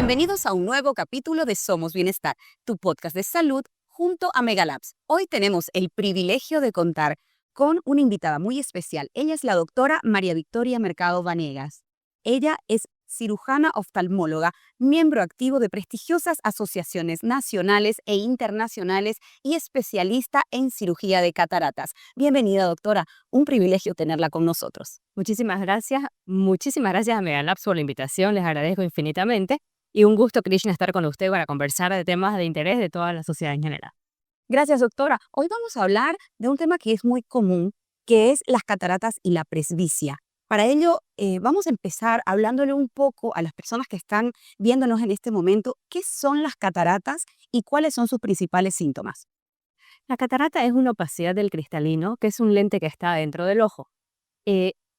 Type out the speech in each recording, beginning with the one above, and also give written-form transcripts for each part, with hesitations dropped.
Bienvenidos a un nuevo capítulo de Somos Bienestar, tu podcast de salud junto a Megalabs. Hoy tenemos el privilegio de contar con una invitada muy especial. Ella es la doctora María Victoria Mercado Vanegas. Ella es cirujana oftalmóloga, miembro activo de prestigiosas asociaciones nacionales e internacionales y especialista en cirugía de cataratas. Bienvenida, doctora. Un privilegio tenerla con nosotros. Muchísimas gracias a Megalabs por la invitación, les agradezco infinitamente y un gusto, Krishna, estar con usted para conversar de temas de interés de toda la sociedad en general. Gracias, doctora. Hoy vamos a hablar de un tema que es muy común, que es las cataratas y la presbicia. Para ello, vamos a empezar hablándole un poco a las personas que están viéndonos en este momento, qué son las cataratas y cuáles son sus principales síntomas. La catarata es una opacidad del cristalino, que es un lente que está dentro del ojo.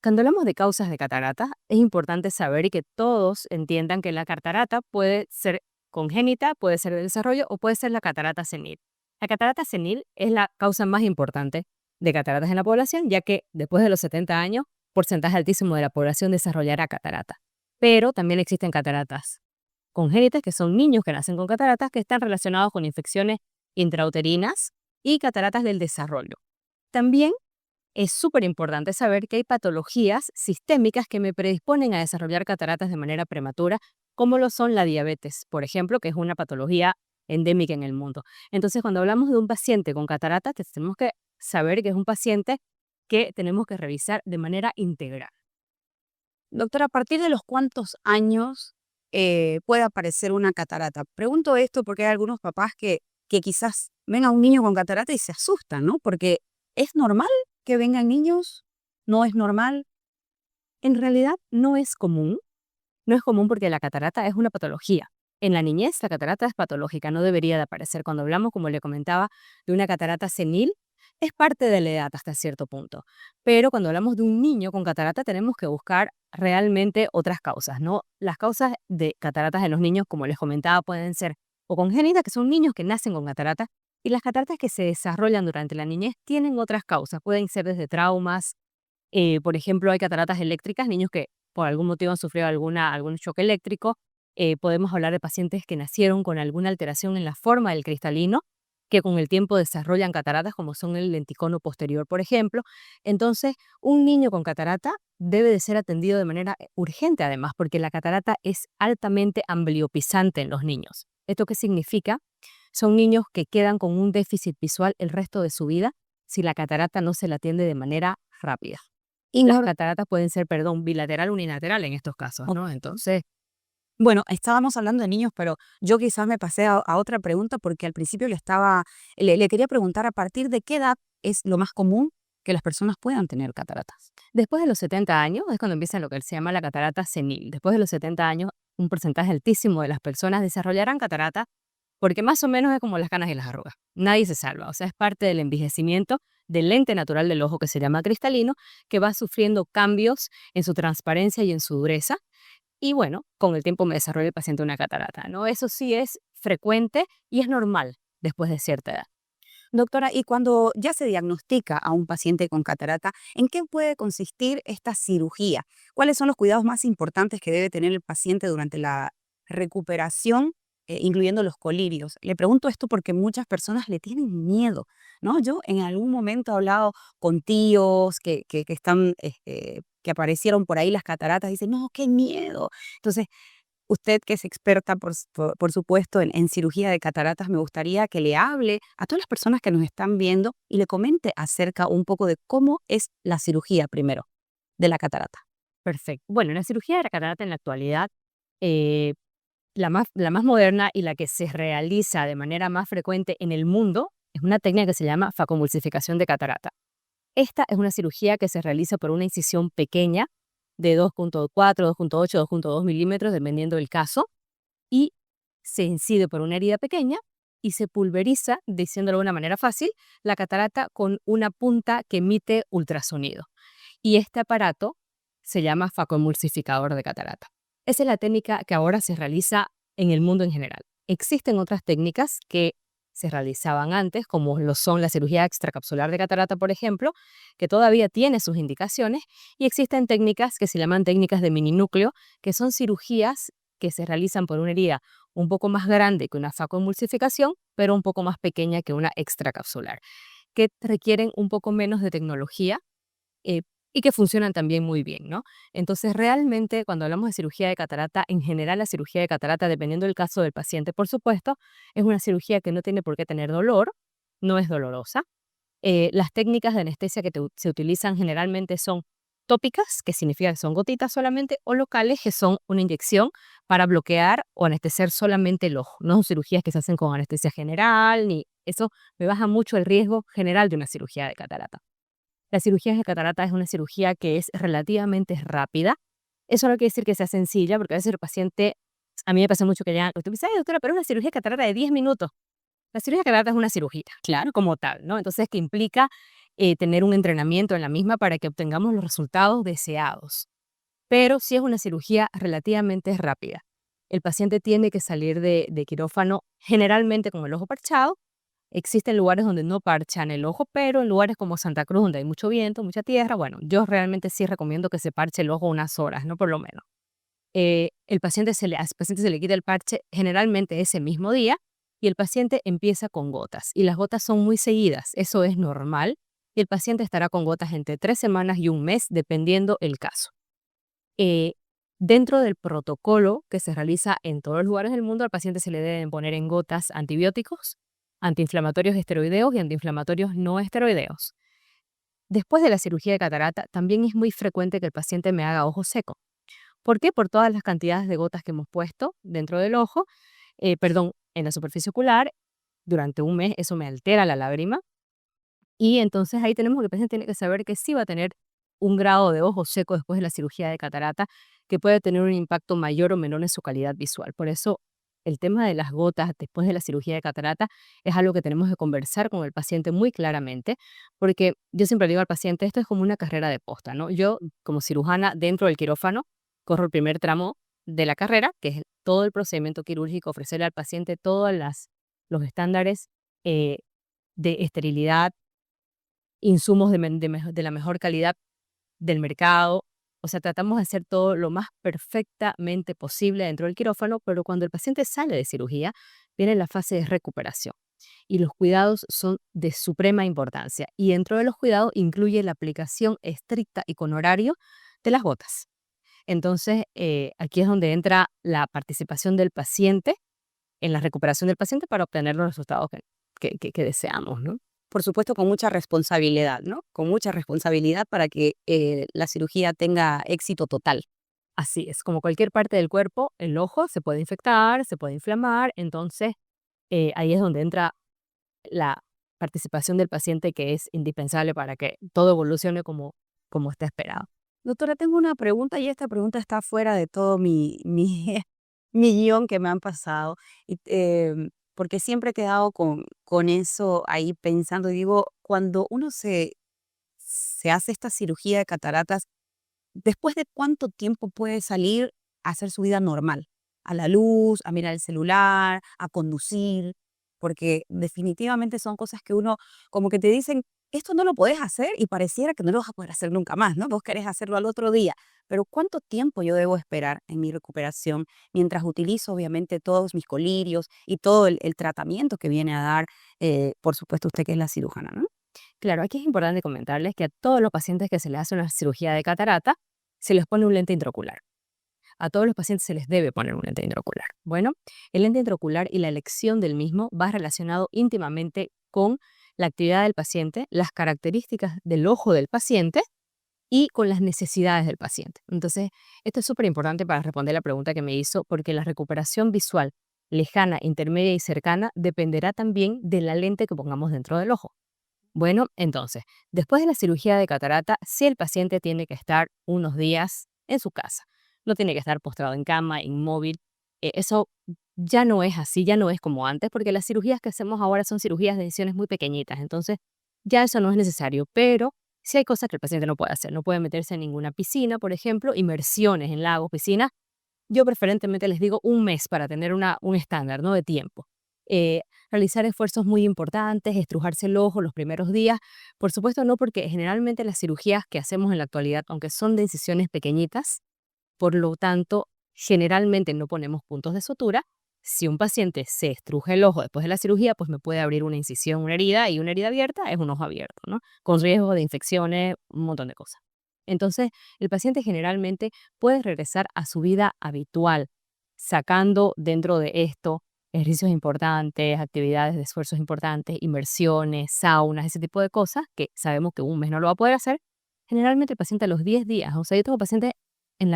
Cuando hablamos de causas de catarata, es importante saber y que todos entiendan que la catarata puede ser congénita, puede ser de desarrollo o puede ser la catarata senil. La catarata senil es la causa más importante de cataratas en la población, ya que después de los 70 años, porcentaje altísimo de la población desarrollará catarata. Pero también existen cataratas congénitas, que son niños que nacen con cataratas, que están relacionados con infecciones intrauterinas y cataratas del desarrollo. También es súper importante saber que hay patologías sistémicas que me predisponen a desarrollar cataratas de manera prematura, como lo son la diabetes, por ejemplo, que es una patología endémica en el mundo. Entonces, cuando hablamos de un paciente con cataratas, tenemos que saber que es un paciente que tenemos que revisar de manera integral. Doctora, ¿a partir de los cuántos años puede aparecer una catarata? Pregunto esto porque hay algunos papás que quizás ven a un niño con catarata y se asustan, ¿no? Porque ¿es normal que vengan niños? ¿No es normal? En realidad no es común porque la catarata es una patología. En la niñez la catarata es patológica, no debería de aparecer. Cuando hablamos, como le comentaba, de una catarata senil, es parte de la edad hasta cierto punto. Pero cuando hablamos de un niño con catarata tenemos que buscar realmente otras causas, ¿no? Las causas de cataratas en los niños, como les comentaba, pueden ser o congénitas, que son niños que nacen con catarata, y las cataratas que se desarrollan durante la niñez tienen otras causas. Pueden ser desde traumas, por ejemplo, hay cataratas eléctricas, niños que por algún motivo han sufrido algún choque eléctrico. Podemos hablar de pacientes que nacieron con alguna alteración en la forma del cristalino, que con el tiempo desarrollan cataratas, como son el lenticono posterior, por ejemplo. Entonces, un niño con catarata debe de ser atendido de manera urgente, además, porque la catarata es altamente ambliopizante en los niños. ¿Esto qué significa? Son niños que quedan con un déficit visual el resto de su vida si la catarata no se la atiende de manera rápida. Y las cataratas pueden ser, bilateral o unilateral en estos casos, ¿no? Entonces, Bueno, estábamos hablando de niños, pero yo quizás me pasé a otra pregunta porque al principio le quería preguntar a partir de qué edad es lo más común que las personas puedan tener cataratas. después de los 70 años es cuando empieza lo que se llama la catarata senil. Después de los 70 años, un porcentaje altísimo de las personas desarrollarán catarata porque más o menos es como las canas y las arrugas. Nadie se salva, o sea, es parte del envejecimiento del lente natural del ojo que se llama cristalino, que va sufriendo cambios en su transparencia y en su dureza. Y bueno, con el tiempo me desarrolla el paciente una catarata, ¿no? Eso sí es frecuente y es normal después de cierta edad. Doctora, y cuando ya se diagnostica a un paciente con catarata, ¿en qué puede consistir esta cirugía? ¿Cuáles son los cuidados más importantes que debe tener el paciente durante la recuperación, incluyendo los colirios? Le pregunto esto porque muchas personas le tienen miedo, ¿no? Yo en algún momento he hablado con tíos que aparecieron por ahí las cataratas, dicen, no, qué miedo. Entonces, usted que es experta, por supuesto, en cirugía de cataratas, me gustaría que le hable a todas las personas que nos están viendo y le comente acerca un poco de cómo es la cirugía primero de la catarata. Perfecto. Bueno, la cirugía de la catarata en la actualidad, eh, la más moderna y la que se realiza de manera más frecuente en el mundo, es una técnica que se llama facomulsificación de catarata. Esta es una cirugía que se realiza por una incisión pequeña de 2.4, 2.8, 2.2 milímetros, dependiendo del caso, y se incide por una herida pequeña y se pulveriza, diciéndolo de una manera fácil, la catarata con una punta que emite ultrasonido. Y este aparato se llama facomulsificador de catarata. Esa es la técnica que ahora se realiza en el mundo en general. Existen otras técnicas que se realizaban antes, como lo son la cirugía extracapsular de catarata, por ejemplo, que todavía tiene sus indicaciones, y existen técnicas que se llaman técnicas de mininúcleo, que son cirugías que se realizan por una herida un poco más grande que una facoemulsificación, pero un poco más pequeña que una extracapsular, que requieren un poco menos de tecnología eh, y que funcionan también muy bien, ¿no? Entonces, realmente, cuando hablamos de cirugía de catarata, en general la cirugía de catarata, dependiendo del caso del paciente, por supuesto, es una cirugía que no tiene por qué tener dolor, no es dolorosa. Las técnicas de anestesia que se utilizan generalmente son tópicas, que significa que son gotitas solamente, o locales, que son una inyección para bloquear o anestesiar solamente el ojo. No son cirugías que se hacen con anestesia general, ni eso me baja mucho el riesgo general de una cirugía de catarata. La cirugía de catarata es una cirugía que es relativamente rápida. Eso no quiere decir que sea sencilla, porque a veces el paciente, a mí me pasa mucho que ya, usted me dice, ay doctora, pero es una cirugía de catarata de 10 minutos. La cirugía de catarata es una cirugía, claro, como tal, ¿no? Entonces, que implica tener un entrenamiento en la misma para que obtengamos los resultados deseados. Pero sí es una cirugía relativamente rápida. El paciente tiene que salir de quirófano generalmente con el ojo parchado. Existen lugares donde no parchan el ojo, pero en lugares como Santa Cruz, donde hay mucho viento, mucha tierra, bueno, yo realmente sí recomiendo que se parche el ojo unas horas, ¿no? Por lo menos. Al paciente se le quita el parche generalmente ese mismo día y el paciente empieza con gotas. Y las gotas son muy seguidas, eso es normal. Y el paciente estará con gotas entre 3 semanas y un mes, dependiendo el caso. Eh, Dentro del protocolo que se realiza en todos los lugares del mundo, al paciente se le deben poner en gotas antibióticos, antiinflamatorios esteroideos y antiinflamatorios no esteroideos. Después de la cirugía de catarata, también es muy frecuente que el paciente me haga ojo seco. ¿Por qué? Por todas las cantidades de gotas que hemos puesto dentro del ojo, perdón, en la superficie ocular. Durante un mes eso me altera la lágrima y entonces ahí tenemos que el paciente tiene que saber que sí va a tener un grado de ojo seco después de la cirugía de catarata que puede tener un impacto mayor o menor en su calidad visual. Por eso el tema de las gotas después de la cirugía de catarata es algo que tenemos que conversar con el paciente muy claramente, porque yo siempre digo al paciente, esto es como una carrera de posta, ¿no? Yo, como cirujana dentro del quirófano, corro el primer tramo de la carrera, que es todo el procedimiento quirúrgico, ofrecerle al paciente todos los estándares eh, de esterilidad, insumos de la mejor calidad del mercado. O sea, tratamos de hacer todo lo más perfectamente posible dentro del quirófano, pero cuando el paciente sale de cirugía, viene la fase de recuperación. Y los cuidados son de suprema importancia. Y dentro de los cuidados incluye la aplicación estricta y con horario de las gotas. Entonces, aquí es donde entra la participación del paciente en la recuperación del paciente para obtener los resultados que deseamos, ¿no? Por supuesto, con mucha responsabilidad, ¿no? Con mucha responsabilidad para que la cirugía tenga éxito total. Así es, como cualquier parte del cuerpo, el ojo se puede infectar, se puede inflamar, entonces ahí es donde entra la participación del paciente que es indispensable para que todo evolucione como está esperado. Doctora, tengo una pregunta y esta pregunta está fuera de todo mi guión que me han pasado, y, porque siempre he quedado con eso ahí pensando, y digo, cuando uno se hace esta cirugía de cataratas, ¿después de cuánto tiempo puede salir a hacer su vida normal? A la luz, a mirar el celular, a conducir, porque definitivamente son cosas que uno como que te dicen, esto no lo podés hacer y pareciera que no lo vas a poder hacer nunca más, ¿no? Vos querés hacerlo al otro día, pero ¿cuánto tiempo yo debo esperar en mi recuperación mientras utilizo obviamente todos mis colirios y todo el tratamiento que viene a dar, por supuesto usted que es la cirujana, ¿no? Claro, aquí es importante comentarles que a todos los pacientes que se les hace una cirugía de catarata, se les pone un lente intraocular. A todos los pacientes se les debe poner un lente intraocular. Bueno, el lente intraocular y la elección del mismo va relacionado íntimamente con la actividad del paciente, las características del ojo del paciente y con las necesidades del paciente. Entonces, esto es súper importante para responder la pregunta que me hizo, porque la recuperación visual lejana, intermedia y cercana dependerá también de la lente que pongamos dentro del ojo. Bueno, entonces, después de la cirugía de catarata, sí el paciente tiene que estar unos días en su casa. No tiene que estar postrado en cama, inmóvil. Eso ya no es así, ya no es como antes, porque las cirugías que hacemos ahora son cirugías de incisiones muy pequeñitas. Entonces, ya eso no es necesario, pero sí hay cosas que el paciente no puede hacer. No puede meterse en ninguna piscina, por ejemplo, inmersiones en lagos, piscinas. Yo preferentemente les digo un mes para tener un estándar, ¿no? De tiempo. Eh, Realizar esfuerzos muy importantes, estrujarse el ojo los primeros días. Por supuesto, no, porque generalmente las cirugías que hacemos en la actualidad, aunque son de incisiones pequeñitas, por lo tanto, Generalmente no ponemos puntos de sutura. Si un paciente se estruje el ojo después de la cirugía, pues me puede abrir una incisión, una herida, y una herida abierta es un ojo abierto, ¿no? Con riesgo de infecciones, un montón de cosas. Entonces, el paciente generalmente puede regresar a su vida habitual, sacando dentro de esto ejercicios importantes, actividades de esfuerzos importantes, inmersiones, saunas, ese tipo de cosas que sabemos que un mes no lo va a poder hacer. Generalmente el paciente a los 10 días, o sea, yo tengo pacientes en,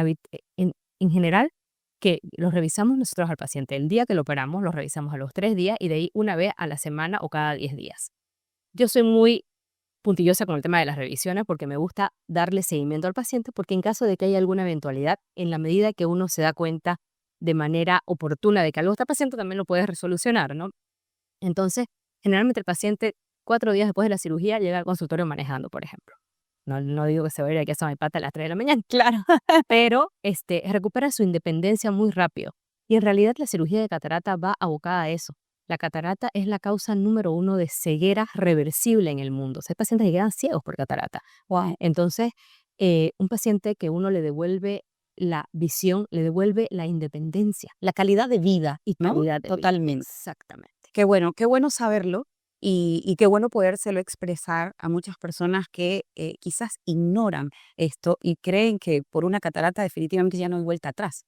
en general que los revisamos nosotros al paciente. El día que lo operamos, los revisamos a los 3 días y de ahí una vez a la semana o cada 10 días. Yo soy muy puntillosa con el tema de las revisiones porque me gusta darle seguimiento al paciente porque en caso de que haya alguna eventualidad, en la medida que uno se da cuenta de manera oportuna de que algo está pasando, también lo puedes resolucionar, ¿no? Entonces, generalmente el paciente 4 días después de la cirugía llega al consultorio manejando, por ejemplo. No digo que se va a ir aquí a San Pata a las 3 de la mañana, claro, pero recupera su independencia muy rápido. Y en realidad la cirugía de catarata va abocada a eso. La catarata es la causa número 1 de ceguera reversible en el mundo. O sea, hay pacientes que quedan ciegos por catarata. Wow. Entonces, un paciente que uno le devuelve la visión, le devuelve la independencia, La calidad de vida, y ¿no? calidad de vida. Totalmente. Exactamente. Qué bueno saberlo y qué bueno podérselo expresar a muchas personas que quizás ignoran esto y creen que por una catarata definitivamente ya no hay vuelta atrás.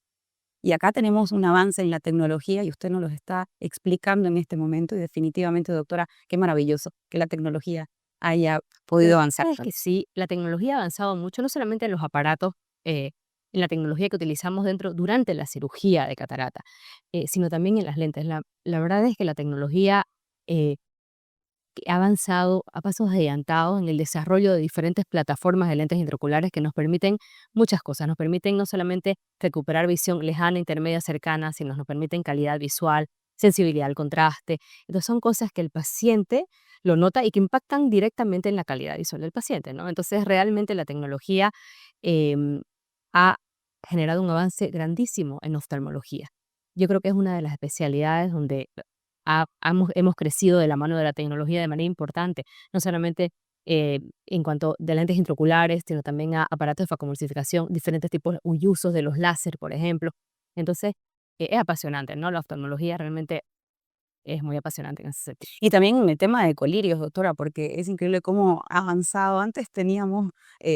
Y acá tenemos un avance en la tecnología y usted nos lo está explicando en este momento y definitivamente, doctora, qué maravilloso que la tecnología haya Pero podido avanzar sabes que tanto. sí, la tecnología ha avanzado mucho, no solamente en los aparatos, en la tecnología que utilizamos durante la cirugía de catarata, sino también en las lentes. La verdad es que la tecnología eh, que ha avanzado a pasos agigantados en el desarrollo de diferentes plataformas de lentes intraoculares que nos permiten muchas cosas. Nos permiten no solamente recuperar visión lejana, intermedia, cercana, sino nos permiten calidad visual, sensibilidad al contraste. Entonces son cosas que el paciente lo nota y que impactan directamente en la calidad visual del paciente, ¿no? Entonces realmente la tecnología em, ha generado un avance grandísimo en oftalmología. Yo creo que es una de las especialidades donde hemos crecido de la mano de la tecnología de manera importante, no solamente en cuanto de lentes intraoculares, sino también a aparatos de facomulsificación, diferentes tipos y usos de los láser, por ejemplo. Entonces, es apasionante, ¿no? La oftalmología realmente es muy apasionante en ese sentido. Y también en el tema de colirios, doctora, porque es increíble cómo ha avanzado. Antes teníamos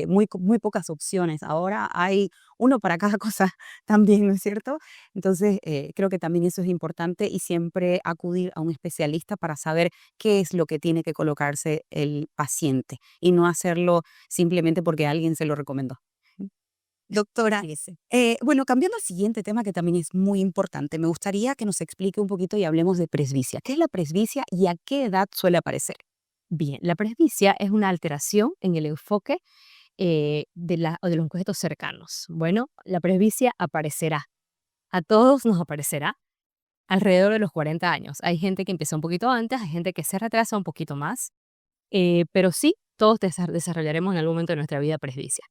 muy pocas opciones, ahora hay uno para cada cosa también, ¿no es cierto? Entonces, creo que también eso es importante y siempre acudir a un especialista para saber qué es lo que tiene que colocarse el paciente y no hacerlo simplemente porque alguien se lo recomendó. Doctora, Fíjese. bueno, cambiando al siguiente tema que también es muy importante, me gustaría que nos explique un poquito y hablemos de presbicia. ¿Qué es la presbicia y a qué edad suele aparecer? Bien, la presbicia es una alteración en el enfoque de los objetos cercanos. Bueno, la presbicia aparecerá, a todos nos aparecerá alrededor de los 40 años. Hay gente que empieza un poquito antes, hay gente que se retrasa un poquito más, pero sí, todos desarrollaremos en algún momento de nuestra vida presbicia.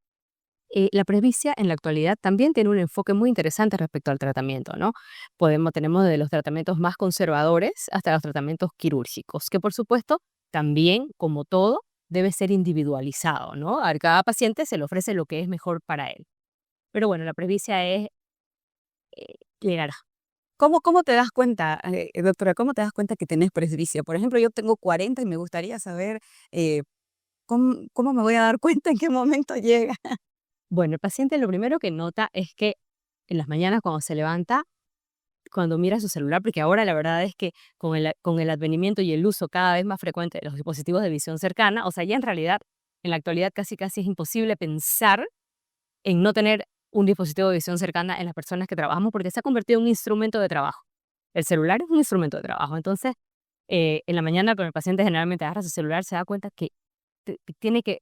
La presbicia en la actualidad también tiene un enfoque muy interesante respecto al tratamiento, ¿no? Tenemos desde los tratamientos más conservadores hasta los tratamientos quirúrgicos, que por supuesto también, como todo, debe ser individualizado, ¿no? A cada paciente se le ofrece lo que es mejor para él. Pero bueno, la presbicia es, llegará. ¿Cómo te das cuenta, doctora, cómo te das cuenta que tenés presbicia? Por ejemplo, yo tengo 40 y me gustaría saber eh, cómo me voy a dar cuenta en qué momento llega. Bueno, el paciente lo primero que nota es que en las mañanas cuando se levanta, cuando mira su celular, porque ahora la verdad es que con el advenimiento y el uso cada vez más frecuente de los dispositivos de visión cercana, o sea, ya en realidad, en la actualidad casi casi es imposible pensar en no tener un dispositivo de visión cercana en las personas que trabajamos porque se ha convertido en un instrumento de trabajo. El celular es un instrumento de trabajo. Entonces, en la mañana cuando el paciente generalmente agarra su celular, se da cuenta que tiene que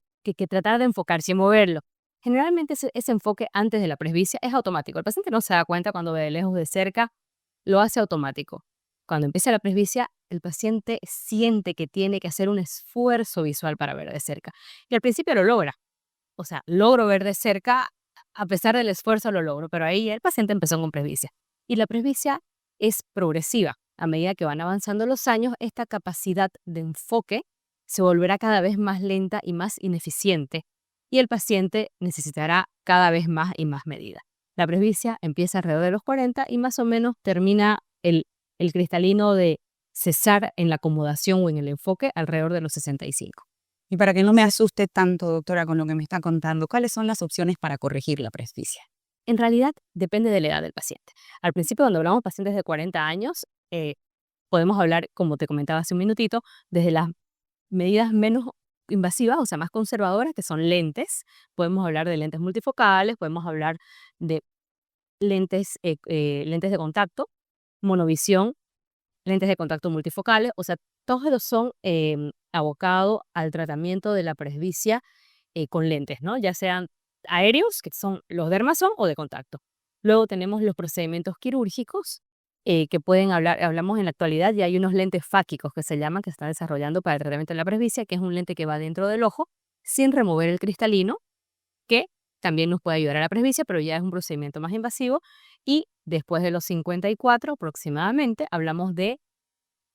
tratar de enfocarse y moverlo. Generalmente ese enfoque antes de la presbicia es automático. El paciente no se da cuenta cuando ve de lejos, de cerca, lo hace automático. Cuando empieza la presbicia, el paciente siente que tiene que hacer un esfuerzo visual para ver de cerca. Y al principio lo logra. O sea, logro ver de cerca, a pesar del esfuerzo lo logro, pero ahí el paciente empezó con presbicia. Y la presbicia es progresiva. A medida que van avanzando los años, esta capacidad de enfoque se volverá cada vez más lenta y más ineficiente, y el paciente necesitará cada vez más y más medida. La presbicia empieza alrededor de los 40 y más o menos termina el cristalino de cesar en la acomodación o en el enfoque alrededor de los 65. Y para que no me asuste tanto, doctora, con lo que me está contando, ¿cuáles son las opciones para corregir la presbicia? En realidad depende de la edad del paciente. Al principio, cuando hablamos de pacientes de 40 años, podemos hablar, como te comentaba hace un minutito, desde las medidas menos invasivas, o sea, más conservadoras, que son lentes. Podemos hablar de lentes multifocales, podemos hablar de lentes de contacto, monovisión, lentes de contacto multifocales, o sea, todos ellos son abocados al tratamiento de la presbicia con lentes, ¿no? Ya sean aéreos, que son los dermason, o de contacto. Luego tenemos los procedimientos quirúrgicos, que hablamos en la actualidad, y hay unos lentes fáquicos que se llaman, que se están desarrollando para el tratamiento de la presbicia, que es un lente que va dentro del ojo sin remover el cristalino, que también nos puede ayudar a la presbicia, pero ya es un procedimiento más invasivo. Y después de los 54 aproximadamente, hablamos de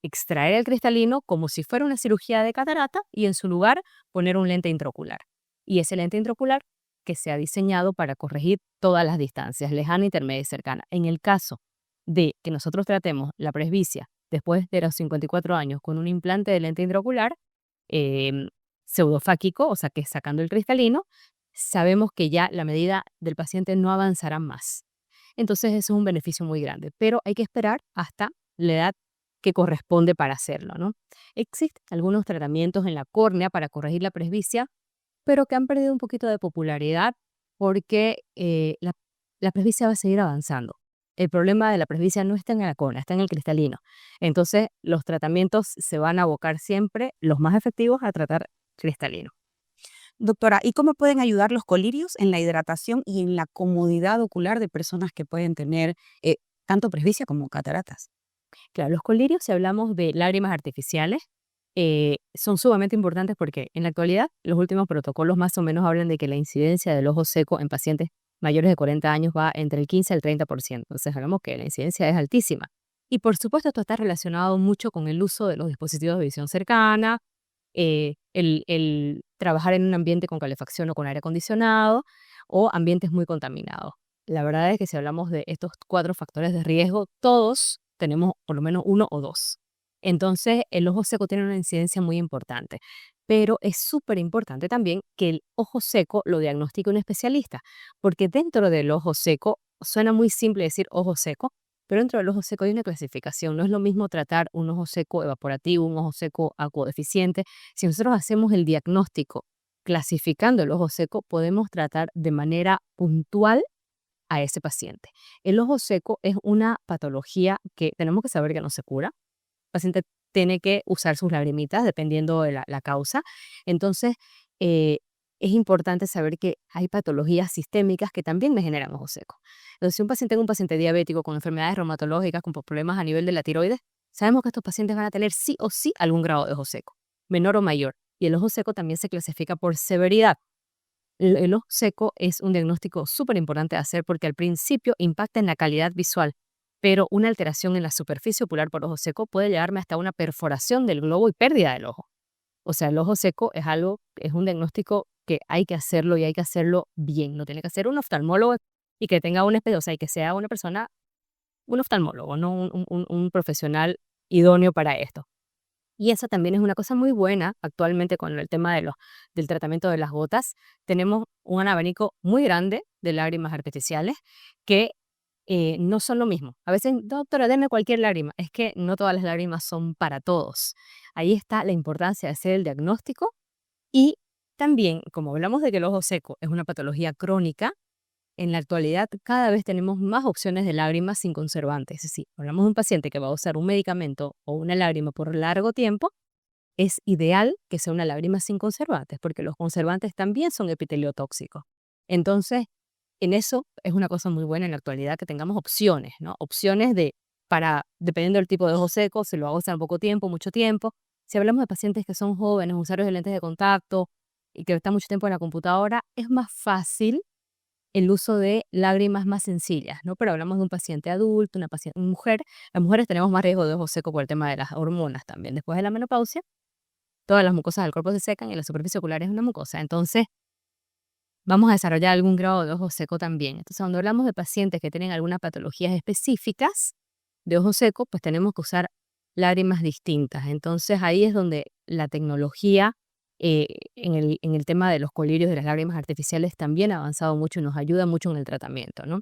extraer el cristalino como si fuera una cirugía de catarata y en su lugar poner un lente intraocular. Y ese lente intraocular que se ha diseñado para corregir todas las distancias, lejana, intermedia y cercana. En el caso de que nosotros tratemos la presbicia después de los 54 años con un implante de lente intraocular pseudofáquico, o sea que sacando el cristalino, sabemos que ya la medida del paciente no avanzará más. Entonces eso es un beneficio muy grande, pero hay que esperar hasta la edad que corresponde para hacerlo, ¿no? Existen algunos tratamientos en la córnea para corregir la presbicia, pero que han perdido un poquito de popularidad porque la presbicia va a seguir avanzando. El problema de la presbicia no está en la córnea, está en el cristalino. Entonces, los tratamientos se van a abocar siempre, los más efectivos, a tratar cristalino. Doctora, ¿y cómo pueden ayudar los colirios en la hidratación y en la comodidad ocular de personas que pueden tener tanto presbicia como cataratas? Claro, los colirios, si hablamos de lágrimas artificiales, son sumamente importantes porque en la actualidad los últimos protocolos más o menos hablan de que la incidencia del ojo seco en pacientes mayores de 40 años va entre el 15 al 30%. Entonces hablamos que la incidencia es altísima. Y por supuesto esto está relacionado mucho con el uso de los dispositivos de visión cercana, el trabajar en un ambiente con calefacción o con aire acondicionado o ambientes muy contaminados. La verdad es que si hablamos de estos 4 factores de riesgo, todos tenemos por lo menos uno o dos. Entonces, el ojo seco tiene una incidencia muy importante, pero es súper importante también que el ojo seco lo diagnostique un especialista, porque dentro del ojo seco, suena muy simple decir ojo seco, pero dentro del ojo seco hay una clasificación. No es lo mismo tratar un ojo seco evaporativo, un ojo seco acuodeficiente. Si nosotros hacemos el diagnóstico clasificando el ojo seco, podemos tratar de manera puntual a ese paciente. El ojo seco es una patología que tenemos que saber que no se cura. El paciente tiene que usar sus lagrimitas dependiendo de la causa. Entonces, eh, es importante saber que hay patologías sistémicas que también me generan ojo seco. Entonces, si un paciente es un paciente diabético con enfermedades reumatológicas, con problemas a nivel de la tiroides, sabemos que estos pacientes van a tener sí o sí algún grado de ojo seco, menor o mayor. Y el ojo seco también se clasifica por severidad. El ojo seco es un diagnóstico súper importante de hacer porque al principio impacta en la calidad visual, pero una alteración en la superficie ocular por ojo seco puede llevarme hasta una perforación del globo y pérdida del ojo. O sea, el ojo seco es un diagnóstico que hay que hacerlo y hay que hacerlo bien. No tiene que ser un oftalmólogo y que tenga o sea, y que sea una persona, un oftalmólogo, no un profesional idóneo para esto. Y eso también es una cosa muy buena actualmente con el tema del tratamiento de las gotas. Tenemos un abanico muy grande de lágrimas artificiales que no son lo mismo. A veces, doctora, deme cualquier lágrima. Es que no todas las lágrimas son para todos. Ahí está la importancia de hacer el diagnóstico y también, como hablamos de que el ojo seco es una patología crónica, en la actualidad cada vez tenemos más opciones de lágrimas sin conservantes. Es decir, hablamos de un paciente que va a usar un medicamento o una lágrima por largo tiempo, es ideal que sea una lágrima sin conservantes, porque los conservantes también son epiteliotóxicos. Entonces, en eso es una cosa muy buena en la actualidad que tengamos opciones, ¿no? Opciones dependiendo del tipo de ojo seco, si lo hago en poco tiempo, mucho tiempo. Si hablamos de pacientes que son jóvenes, usuarios de lentes de contacto y que están mucho tiempo en la computadora, es más fácil el uso de lágrimas más sencillas, ¿no? Pero hablamos de un paciente adulto, una paciente mujer. Las mujeres tenemos más riesgo de ojo seco por el tema de las hormonas también. Después de la menopausia, todas las mucosas del cuerpo se secan y la superficie ocular es una mucosa. Entonces, vamos a desarrollar algún grado de ojo seco también. Entonces, cuando hablamos de pacientes que tienen algunas patologías específicas de ojo seco, pues tenemos que usar lágrimas distintas. Entonces, ahí es donde la tecnología en el tema de los colirios de las lágrimas artificiales también ha avanzado mucho y nos ayuda mucho en el tratamiento, ¿no?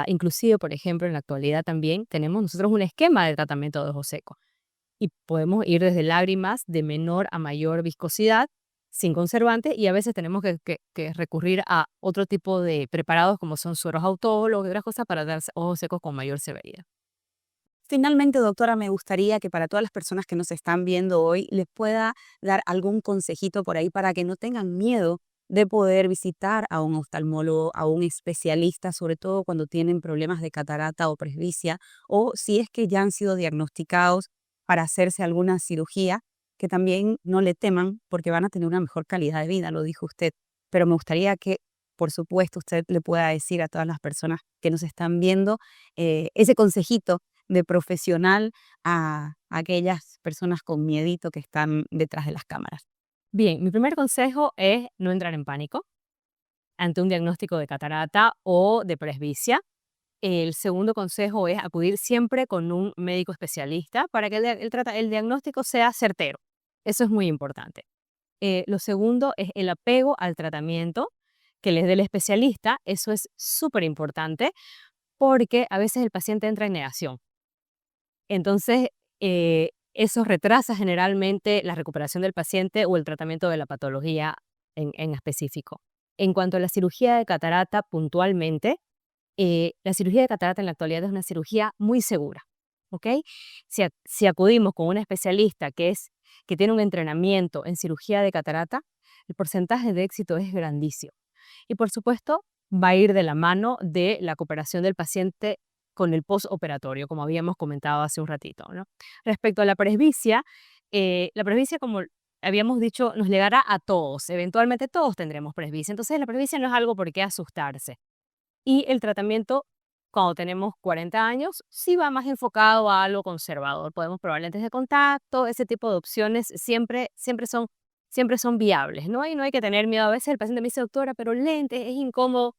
Inclusive, por ejemplo, en la actualidad también tenemos nosotros un esquema de tratamiento de ojo seco y podemos ir desde lágrimas de menor a mayor viscosidad, sin conservantes, y a veces tenemos que recurrir a otro tipo de preparados como son sueros autoólogos y otras cosas para dar ojos secos con mayor severidad. Finalmente, doctora, me gustaría que para todas las personas que nos están viendo hoy les pueda dar algún consejito por ahí para que no tengan miedo de poder visitar a un oftalmólogo, a un especialista, sobre todo cuando tienen problemas de catarata o presbicia, o si es que ya han sido diagnosticados para hacerse alguna cirugía, que también no le teman porque van a tener una mejor calidad de vida, lo dijo usted. Pero me gustaría que, por supuesto, usted le pueda decir a todas las personas que nos están viendo ese consejito de profesional a aquellas personas con miedito que están detrás de las cámaras. Bien, mi primer consejo es no entrar en pánico ante un diagnóstico de catarata o de presbicia. El segundo consejo es acudir siempre con un médico especialista para que el diagnóstico sea certero. Eso es muy importante. Lo segundo es el apego al tratamiento que les dé el especialista. Eso es súper importante porque a veces el paciente entra en negación. Entonces, eso retrasa generalmente la recuperación del paciente o el tratamiento de la patología en específico. En cuanto a la cirugía de catarata puntualmente, la cirugía de catarata en la actualidad es una cirugía muy segura, ¿ok? Si acudimos con un especialista que tiene un entrenamiento en cirugía de catarata, el porcentaje de éxito es grandísimo. Y por supuesto, va a ir de la mano de la cooperación del paciente con el postoperatorio, como habíamos comentado hace un ratito, ¿no? Respecto a la presbicia, como habíamos dicho, nos llegará a todos. Eventualmente todos tendremos presbicia. Entonces, la presbicia no es algo por qué asustarse. Y el tratamiento, cuando tenemos 40 años, sí va más enfocado a algo conservador. Podemos probar lentes de contacto, ese tipo de opciones siempre son viables, ¿no? Y no hay que tener miedo. A veces el paciente me dice, doctora, pero lentes es incómodo.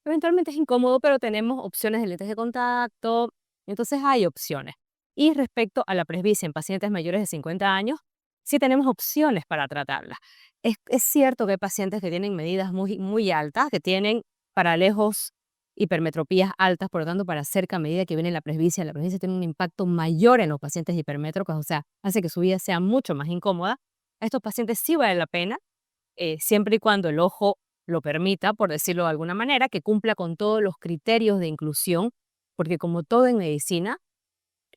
Eventualmente es incómodo, pero tenemos opciones de lentes de contacto. Entonces hay opciones. Y respecto a la presbicia en pacientes mayores de 50 años, sí tenemos opciones para tratarla. Es cierto que hay pacientes que tienen medidas muy, muy altas, que tienen paralejos hipermetropías altas, por lo tanto, para cerca a medida que viene la presbicia tiene un impacto mayor en los pacientes hipermétricos, o sea, hace que su vida sea mucho más incómoda. A estos pacientes sí vale la pena, siempre y cuando el ojo lo permita, por decirlo de alguna manera, que cumpla con todos los criterios de inclusión, porque como todo en medicina,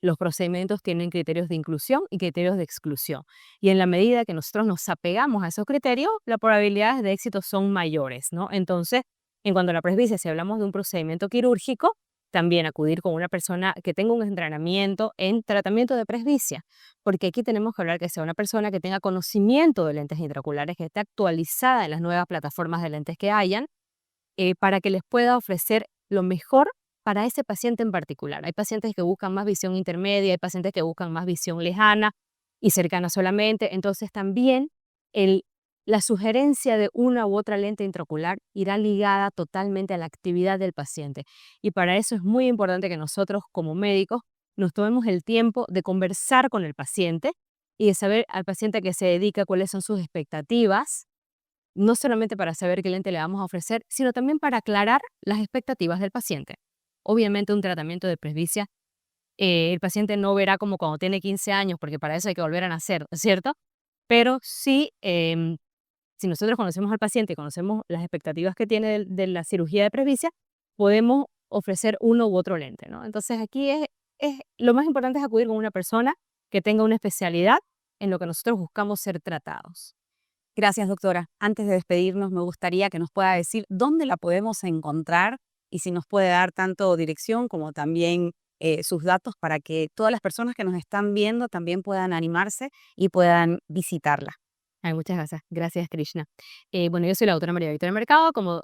los procedimientos tienen criterios de inclusión y criterios de exclusión. Y en la medida que nosotros nos apegamos a esos criterios, las probabilidades de éxito son mayores, ¿no? Entonces, en cuanto a la presbicia, si hablamos de un procedimiento quirúrgico, también acudir con una persona que tenga un entrenamiento en tratamiento de presbicia, porque aquí tenemos que hablar que sea una persona que tenga conocimiento de lentes intraoculares, que esté actualizada en las nuevas plataformas de lentes que hayan, para que les pueda ofrecer lo mejor para ese paciente en particular. Hay pacientes que buscan más visión intermedia, hay pacientes que buscan más visión lejana y cercana solamente. Entonces también el, la sugerencia de una u otra lente intraocular irá ligada totalmente a la actividad del paciente. Y para eso es muy importante que nosotros como médicos nos tomemos el tiempo de conversar con el paciente y de saber al paciente a qué se dedica, cuáles son sus expectativas, no solamente para saber qué lente le vamos a ofrecer, sino también para aclarar las expectativas del paciente. Obviamente un tratamiento de presbicia, el paciente no verá como cuando tiene 15 años, porque para eso hay que volver a nacer, ¿cierto? Pero sí, si nosotros conocemos al paciente y conocemos las expectativas que tiene de la cirugía de presbicia, podemos ofrecer uno u otro lente, ¿no? Entonces aquí lo más importante es acudir con una persona que tenga una especialidad en lo que nosotros buscamos ser tratados. Gracias, doctora. Antes de despedirnos, me gustaría que nos pueda decir dónde la podemos encontrar y si nos puede dar tanto dirección como también sus datos para que todas las personas que nos están viendo también puedan animarse y puedan visitarla. Ay, muchas gracias. Gracias, Krishna. Bueno, yo soy la doctora María Victoria Mercado, como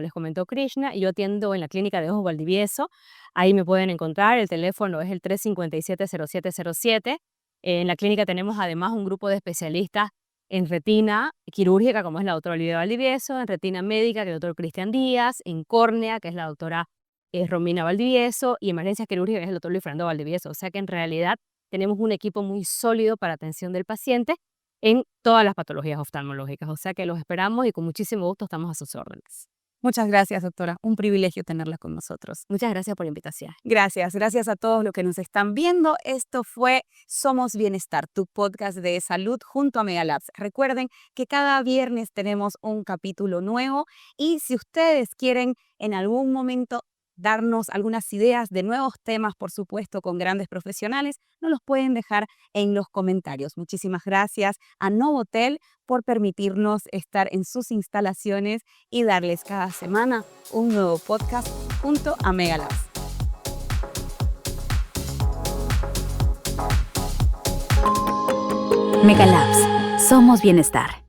les comentó Krishna, y yo atiendo en la clínica de Ojos Valdivieso. Ahí me pueden encontrar. El teléfono es el 357-0707. En la clínica tenemos además un grupo de especialistas en retina quirúrgica, como es la doctora Olivia Valdivieso, en retina médica, que es el doctor Cristian Díaz, en córnea, que es la doctora Romina Valdivieso, y emergencias quirúrgicas, que es el doctor Luis Fernando Valdivieso. O sea que en realidad tenemos un equipo muy sólido para atención del paciente en todas las patologías oftalmológicas. O sea que los esperamos y con muchísimo gusto estamos a sus órdenes. Muchas gracias, doctora. Un privilegio tenerla con nosotros. Muchas gracias por la invitación. Gracias a todos los que nos están viendo. Esto fue Somos Bienestar, tu podcast de salud junto a Megalabs. Recuerden que cada viernes tenemos un capítulo nuevo y si ustedes quieren en algún momento darnos algunas ideas de nuevos temas, por supuesto, con grandes profesionales, nos los pueden dejar en los comentarios. Muchísimas gracias a Novotel por permitirnos estar en sus instalaciones y darles cada semana un nuevo podcast junto a Megalabs. Megalabs. Somos Bienestar.